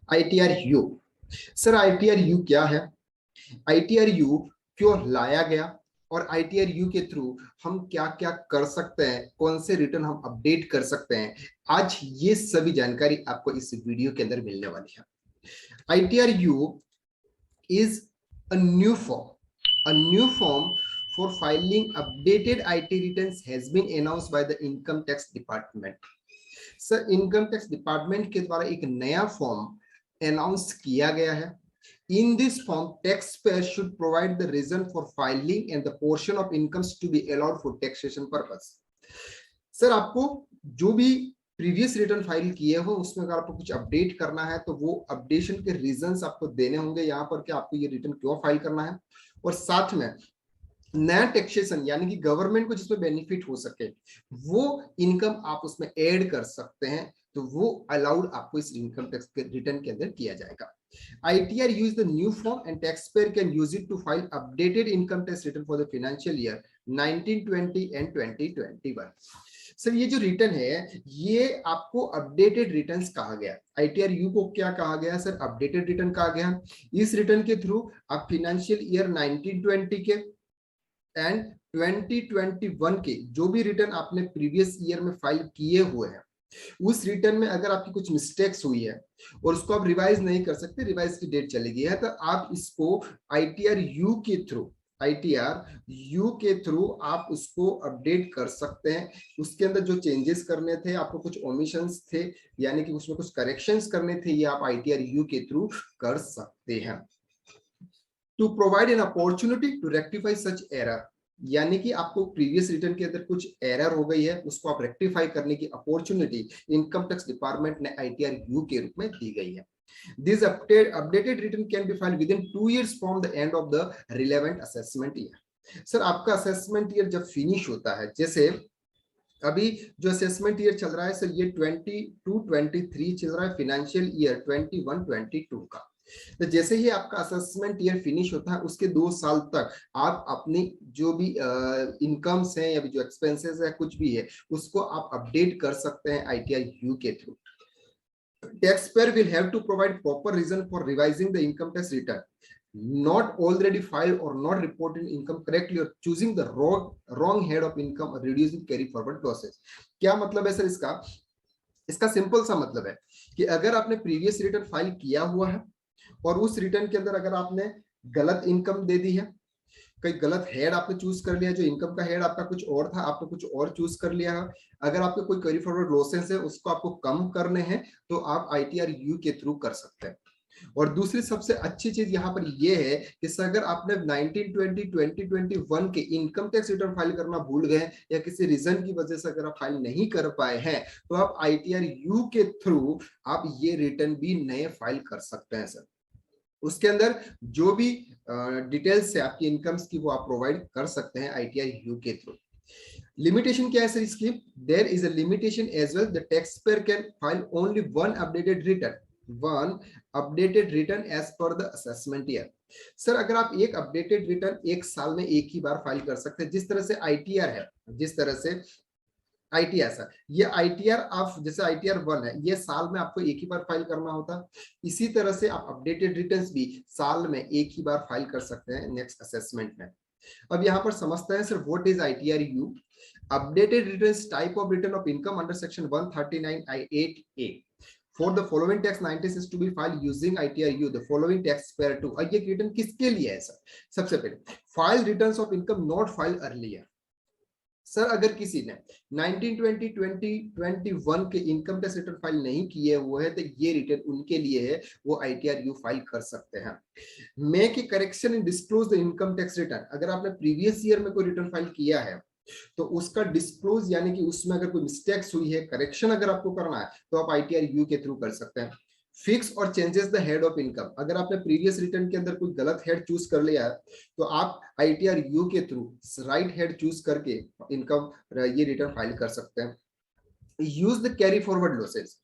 ITRU। Sir ITRU क्या है, ITRU क्यों लाया गया, और ITRU के थ्रू हम क्या क्या कर सकते हैं, कौन से रिटर्न हम अपडेट कर सकते हैं, आज ये सभी जानकारी आपको इस वीडियो के अंदर मिलने वाली है। ITRU is a new form for filing updated IT returns has been announced by the income tax department। Sir income tax department के द्वारा एक नया फॉर्म अनाउंस किया गया है। In this form, taxpayer should provide the reason for filing and the portion of incomes to be allowed for taxation purpose। Sir आपको जो भी प्रीवियस रिटर्न फाइल किए हो उसमें अगर आपको कुछ अपडेट करना है तो वो अपडेशन के रीजंस आपको देने होंगे यहाँ पर कि आपको ये रिटर्न क्यों फाइल करना है, और साथ में नया टैक्सेशन यानी कि गवर्नमेंट को जिसमें बेनिफिट हो सके वो इनकम आप उसमें ऐड कर सकते हैं, तो वो अलाउड आपको इस इनकम टैक्स के रिटर्न के अंदर किया जाएगा। ITR use the new form and taxpayer can use it to file updated income tax return for the financial year 1920 and 2021। Sir ये जो रिटर्न है ये आपको अपडेटेड रिटर्न्स कहा गया। ITRU को क्या कहा गया सर, अपडेटेड रिटर्न कहा गया। इस रिटर्न के थ्रू आप फिनेंशियल ईयर 1920 के एंड 2021 के जो भी रिटर्न आपने प्रीवियस ईयर में फाइल किए हुए हैं उस रिटर्न में अगर आपकी कुछ मिस्टेक्स हुई है और उसको आप रिवाइज नहीं कर सकते, रिवाइज की डेट चली गई है, तो आप इसको ITRU के थ्रू आप उसको अपडेट कर सकते हैं। उसके अंदर जो चेंजेस करने थे, आपको कुछ ओमिशंस थे यानी कि उसमें कुछ करेक्शंस करने थे, ये आप ITRU के थ्रू कर सकते हैं। To provide an opportunity to rectify such error, यानी कि आपको प्रीवियस रिटर्न के अंदर कुछ एरर हो गई है उसको आप रेक्टिफाई करने की अपॉर्चुनिटी इनकम टैक्स डिपार्टमेंट ने ITRU के रूप में दी गई है। This updated return can be filed within 2 years from the end of the relevant assessment year। Sir आपका असेसमेंट ईयर जब फिनिश होता है, जैसे अभी जो असेसमेंट ईयर चल रहा है सर ये 22-23 चल रहा है, फिनेंशियल ईयर 21-22 का, तो जैसे ही आपका असेसमेंट ईयर फिनिश होता है उसके 2 साल तक आप अपनी जो भी इनकम्स हैं या जो एक्सपेंसेस है कुछ भी है उसको आप अपडेट कर सकते हैं ITRU के through. Taxpayer will have to provide proper reason for revising the income tax return not already filed or not reported income correctly or choosing the wrong head of income or reducing carry forward losses। क्या मतलब है sir इसका simple सा मतलब है कि अगर आपने प्रीवियस रिटर्न फाइल किया हुआ है और उस रिटर्न के अंदर अगर आपने गलत इनकम दे दी है, कई गलत हेड आपने चूज कर लिया, जो इनकम का हेड आपका कुछ और था आपने कुछ और चूज कर लिया है, अगर आपके कोई कैरी फॉरवर्ड लॉसेस है उसको आपको कम करने हैं तो आप ITRU के थ्रू कर सकते हैं। और दूसरी सबसे अच्छी चीज यहाँ पर यह है कि अगर आपने 1920-2021 के इनकम टैक्स रिटर्न फाइल करना भूल गए या किसी रीजन की वजह से अगर आप फाइल नहीं कर पाए हैं तो आप ITRU के थ्रू आप ये रिटर्न भी नए फाइल कर सकते हैं सर। उसके अंदर जो भी डिटेल्स है आपकी इनकम्स की वो आप प्रोवाइड कर सकते हैं ITRU के थ्रू। लिमिटेशन क्या है सर इसकी, there is a limitation as well, the taxpayer can file only one updated return as per the assessment year. Sir अगर आप एक अपडेटेड रिटर्न एक साल में एक ही बार फाइल कर सकते हैं, जिस तरह से ITR है, जिस तरह से ITR सर ये ITR आप जैसे ITR 1 है ये साल में आपको एक ही बार फाइल करना होता, इसी तरह से आप अपडेटेड रिटर्न्स भी साल में एक ही बार फाइल कर सकते हैं नेक्स्ट असेसमेंट में। अब यहाँ पर समझते हैं sir what is ITRU। Updated returns type of return of income under section 139(8)(a for the following tax 96 to be filed using ITRU the following taxpayer to। अब ये रिटर्न किसके लिए है सर, सबसे पहले file returns of income not filed earlier. Sir अगर किसी ने 1920-2021 के इनकम टैक्स रिटर्न फाइल नहीं किए हुए हैं तो ये रिटर्न उनके लिए है, वो ITRU फाइल कर सकते हैं। Make a correction in disclose the income tax return, अगर आपने प्रीवियस ईयर में कोई रिटर्न फाइल किया है तो उसका डिस्क्लोज यानी कि उसमें अगर कोई मिस्टेक्स हुई है, करेक्शन अगर आपको करना है तो आप ITRU के थ्रू कर सकते हैं। फिक्स और changes the head of income, अगर आपने प्रीवियस रिटर्न के अंदर कोई गलत हेड चूज कर लिया है तो आप ITRU के थ्रू राइट हेड चूज करके इनकम ये रिटर्न फाइल कर सकते हैं। Use the carry forward losses,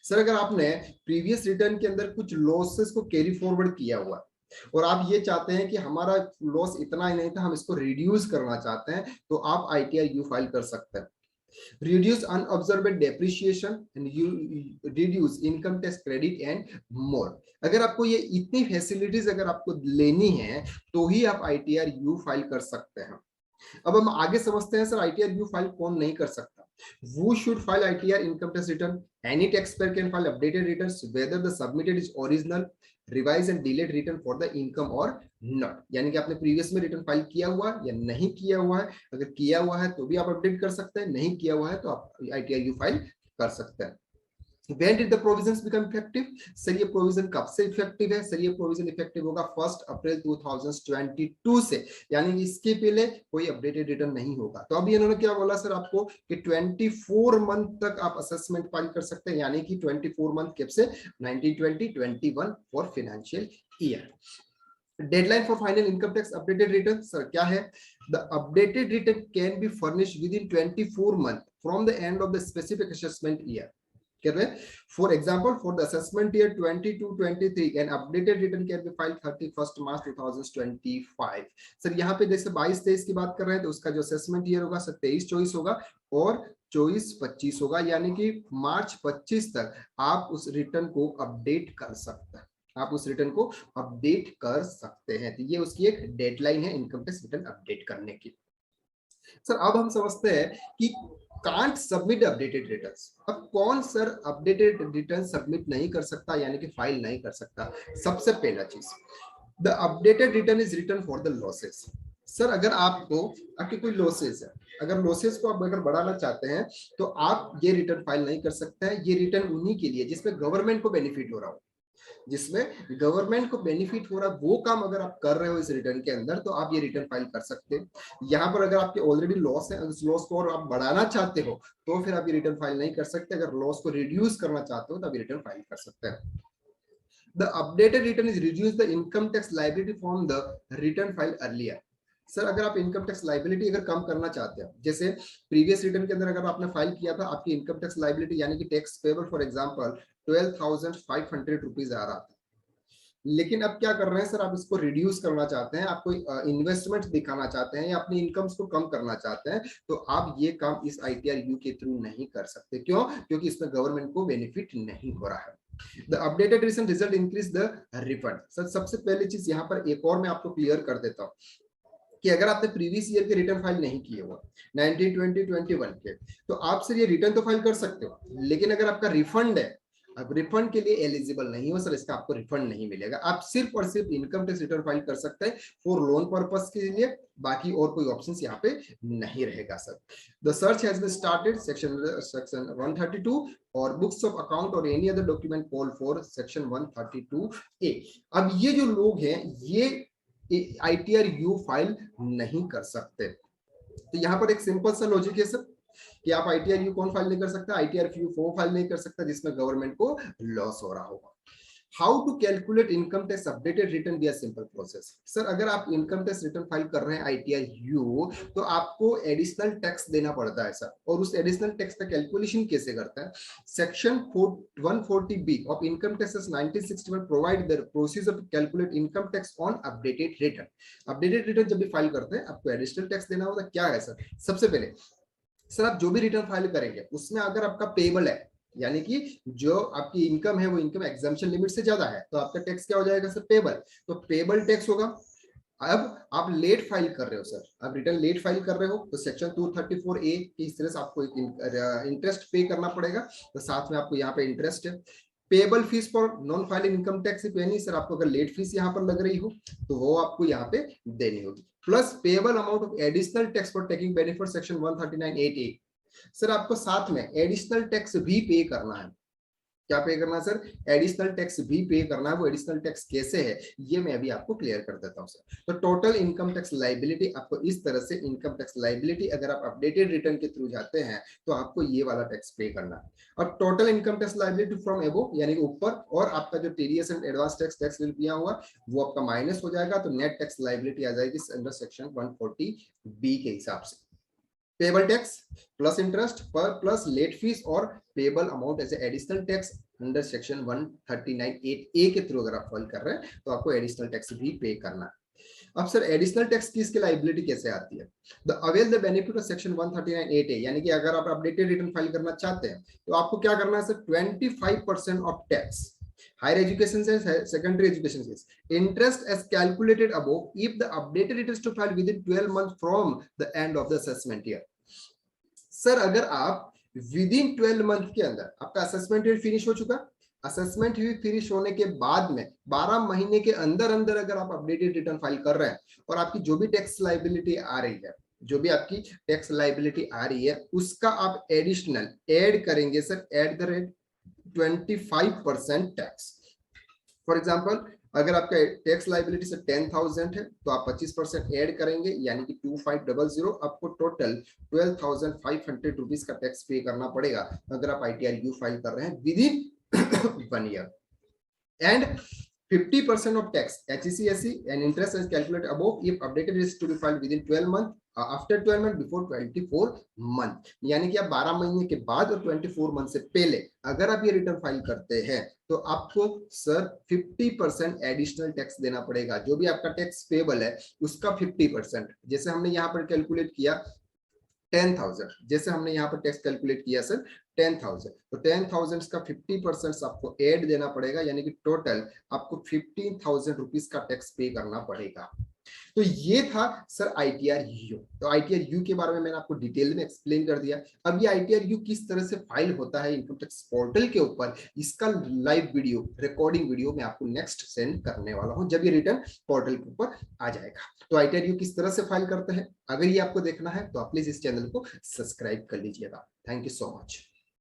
sir अगर आपने प्रीवियस रिटर्न के अंदर कुछ लॉसेस को कैरी फॉरवर्ड किया हुआ और आप ये चाहते हैं कि हमारा लॉस इतना ही नहीं था हम इसको रिड्यूस करना चाहते हैं तो आप ITRU फाइल कर सकते हैं। reduce unobserved depreciation and you reduce income tax credit and more। अगर आपको ये इतनी फैसिलिटीज अगर आपको लेनी है तो ही आप ITR यू फाइल कर सकते हैं। अब हम आगे समझते हैं सर ITR यू फाइल कौन नहीं कर सकता। Who should file ITR income tax return? Any taxpayer can file updated returns whether the submitted is original, revised and delayed return for the income or not। यानी कि आपने previous में return file किया हुआ है या नहीं किया हुआ है, अगर किया हुआ है तो भी आप अपडेट कर सकते हैं, नहीं किया हुआ है तो आप ITR यू फाइल कर सकते हैं। When did the provisions become effective? Sir ये प्रोविजन कब से इफेक्टिव है? सर ये प्रोविजन इफेक्टिव होगा 1 अप्रैल 2022 से, यानी इसके पहले कोई अपडेटेड रिटर्न नहीं होगा। तो अभी इन्होंने क्या बोला सर आपको कि 24 मंथ तक आप असेसमेंट फाइल कर सकते हैं, यानी कि 24 मंथ कब से 1920-21 for financial year. Deadline for final income tax updated return sir क्या है? The updated return can be furnished within 24 months from the end of the specific assessment year। For example, for the assessment year 22-23, an updated return can be filed 31st March 2025। Sir यहाँ पे जैसे 22-23 की बात कर रहे हैं तो उसका जो असेसमेंट ईयर होगा सर 23-24 होगा और 24-25 होगा, यानी कि मार्च 25 तक आप उस रिटर्न को अपडेट कर सकते हैं, आप उस रिटर्न को अपडेट कर सकते हैं। तो ये उसकी एक डेडलाइन है इनकम टैक्स रिटर्न अपडेट करने की। सर अब हम समझते हैं कि कांट सबमिट अपडेटेड रिटर्न्स। अब कौन सर अपडेटेड रिटर्न सबमिट नहीं कर सकता, यानी कि फाइल नहीं कर सकता? सबसे पहला चीज, the updated return is return for the losses. Sir अगर आपके कोई लॉसेस है, अगर लॉसेस को आप अगर बढ़ाना चाहते हैं तो आप ये रिटर्न फाइल नहीं कर सकते हैं। ये रिटर्न उन्हीं के लिए जिसमें गवर्नमेंट को बेनिफिट हो रहा हो, जिसमें गवर्नमेंट को बेनिफिट हो रहा है वो काम अगर आप कर रहे हो इस रिटर्न के अंदर तो आप ये रिटर्न फाइल कर सकते हैं। यहाँ पर अगर आपके ऑलरेडी लॉस है, उस लॉस को और आप बढ़ाना चाहते हो तो फिर आप ये रिटर्न फाइल नहीं कर सकते। अगर लॉस को रिड्यूस करना चाहते हो तो आप ये रिटर्न फाइल कर सकते हैं। The updated return is reduce the income tax liability from the return file earlier। Sir अगर आप इनकम टैक्स लाइबिलिटी अगर कम करना चाहते हैं, जैसे प्रीवियस रिटर्न के अंदर अगर आपने फाइल किया था आपकी इनकम टैक्स लाइबिलिटी यानी कि tax payable for example 12,500 rupees आ रहा था, लेकिन अब क्या कर रहे हैं सर, आप इसको रिड्यूस करना चाहते हैं, आप कोई इन्वेस्टमेंट दिखाना चाहते हैं या अपनी इनकम्स को कम करना चाहते हैं, तो आप ये काम इस ITR यू के थ्रू नहीं कर सकते। क्यों? क्योंकि इसमें गवर्नमेंट को बेनिफिट नहीं हो रहा है। The updated recent result increase the refund। Sir सबसे पहली चीज यहाँ पर एक और मैं आपको क्लियर कर देता हूँ कि अगर आपने प्रीवियस ईयर के रिटर्न फाइल नहीं किए हुआ 19, 20, 21 के, तो आप सर ये रिटर्न तो फाइल कर सकते हो, लेकिन अगर आपका रिफंड है, अब रिफंड के लिए एलिजिबल नहीं हो सर, इसका आपको रिफंड नहीं मिलेगा। आप सिर्फ और सिर्फ इनकम टैक्स रिटर्न फाइल कर सकते हैं फॉर लोन पर्पस के लिए, बाकी और कोई ऑप्शंस यहाँ पे नहीं रहेगा sir. The search has been started section 132 और बुक्स ऑफ अकाउंट और any other document call for section 132A। अब ये जो लोग हैं ये ITR यू फाइल नहीं कर सकते। तो यहाँ पर एक सिंपल सा लॉजिक है सर कि आप ITR यू कौन फाइल नहीं कर सकता? ITR यू वो फाइल नहीं कर सकता जिसमें गवर्नमेंट को लॉस हो रहा होगा। How to calculate income tax updated return be a simple process. Sir अगर आप इनकम टैक्स रिटर्न फाइल कर रहे हैं ITR यू तो आपको एडिशनल टैक्स देना पड़ता है सर, और उस एडिशनल टैक्स का कैलकुलेशन कैसे करता है? Section 140B of income tax 1961 provide the procedure to calculate income tax on updated return. Updated return जब भी फाइल करते हैं आपको एडिशनल टैक्स देना होता है। क्या है सर? सबसे पहले सर आप जो भी रिटर्न फाइल करेंगे उसमें अगर आपका पेबल है, यानी कि जो आपकी इनकम है वो इनकम एग्जाम्पशन लिमिट से ज्यादा है, तो आपका टैक्स क्या हो जाएगा सर? पेबल। तो पेबल टैक्स होगा। अब आप लेट फाइल कर रहे हो सर, आप रिटर्न लेट फाइल कर रहे हो तो सेक्शन 234A की इस तरह से आपको इंटरेस्ट पे करना पड़ेगा, तो साथ में आपको यहाँ पे इंटरेस्ट है। Payable fees for non filing income tax पे नहीं सर, आपको अगर लेट फीस यहाँ पर लग रही हो तो वो आपको यहाँ पे देनी होगी, plus payable amount of additional tax for taking benefit section 139(8)A। Sir आपको साथ में एडिशनल टैक्स भी पे करना है। क्या पे करना है सर? एडिशनल टैक्स भी पे करना है। वो एडिशनल टैक्स कैसे है ये मैं अभी आपको क्लियर कर देता हूं सर। तो टोटल इनकम टैक्स लाइबिलिटी आपको इस तरह से, इनकम टैक्स लाइबिलिटी अगर आप अपडेटेड रिटर्न के थ्रू जाते हैं तो आपको ये वाला टैक्स पे करना है। और total income tax liability from एबो यानी कि ऊपर, और आपका जो TDS and advance tax will किया हुआ वो आपका माइनस हो जाएगा, तो नेट टैक्स लाइबिलिटी आ जाएगी अंडर सेक्शन 140B के हिसाब से। पेबल टैक्स प्लस इंटरेस्ट पर प्लस लेट फीस और payable amount as additional tax under section 139(8)A के थ्रू अगर आप फाइल कर रहे हैं तो आपको एडिशनल टैक्स भी पे करना है। अब सर एडिशनल टैक्स की इसकी लाइबिलिटी कैसे आती है? The avail the benefit of section 139(8)(a), यानी कि अगर आप अपडेटेड रिटर्न फाइल करना चाहते हैं तो आपको क्या करना है sir, 25% of tax higher education से सेकेंडरी एजुकेशन से interest as calculated above if the updated returns to file with in 12 month from the end of the assessment year. Sir अगर आप विद इन 12 मंथ के अंदर, आपका assessment year finish हो चुका, assessment finish होने के बाद में 12 महीने के अंदर अंदर अगर आप अपडेटेड रिटर्न फाइल कर रहे हैं और आपकी जो भी टैक्स लाइबिलिटी आ रही है, जो भी आपकी टैक्स लाइबिलिटी आ रही है उसका आप एडिशनल ऐड करेंगे sir at the rate 25% tax. For example अगर आपका टैक्स लाइबिलिटी से 10,000 है तो आप 25% ऐड करेंगे यानी कि 2500, आपको टोटल 12,500 रुपीज का टैक्स पे करना पड़ेगा अगर आप ITR फाइल कर रहे हैं with in 1 year। And 50% of tax HEC and interest is calculated above if updated is to be filed within 12 months, after 12 months, before 24 month। यानी कि आप 12 महीने के बाद और 24 मंथ से पहले अगर आप ये रिटर्न फाइल करते हैं तो आपको सर 50% एडिशनल टैक्स देना पड़ेगा। जो भी आपका टैक्स पेबल है उसका 50%, जैसे हमने यहाँ पर कैलकुलेट किया 10,000, जैसे हमने यहाँ पर टैक्स कैलकुलेट किया सर 10,000, तो 10,000 का 50% आपको ऐड देना पड़ेगा यानी कि टोटल आपको 15,000 रुपीज का टैक्स पे करना पड़ेगा। तो ये था सर ITR-U। तो ITR-U के बारे में मैंने आपको डिटेल में एक्सप्लेन कर दिया। अब ये ITR-U किस तरह से फाइल होता है इनकम टैक्स पोर्टल के ऊपर, इसका लाइव वीडियो, रिकॉर्डिंग वीडियो मैं आपको नेक्स्ट सेंड करने वाला हूं जब ये रिटर्न पोर्टल के ऊपर आ जाएगा। तो ITR-U किस तरह से फाइल करते हैं, अगर ये आपको देखना है तो आप प्लीज इस चैनल को सब्सक्राइब कर लीजिएगा। Thank you so much.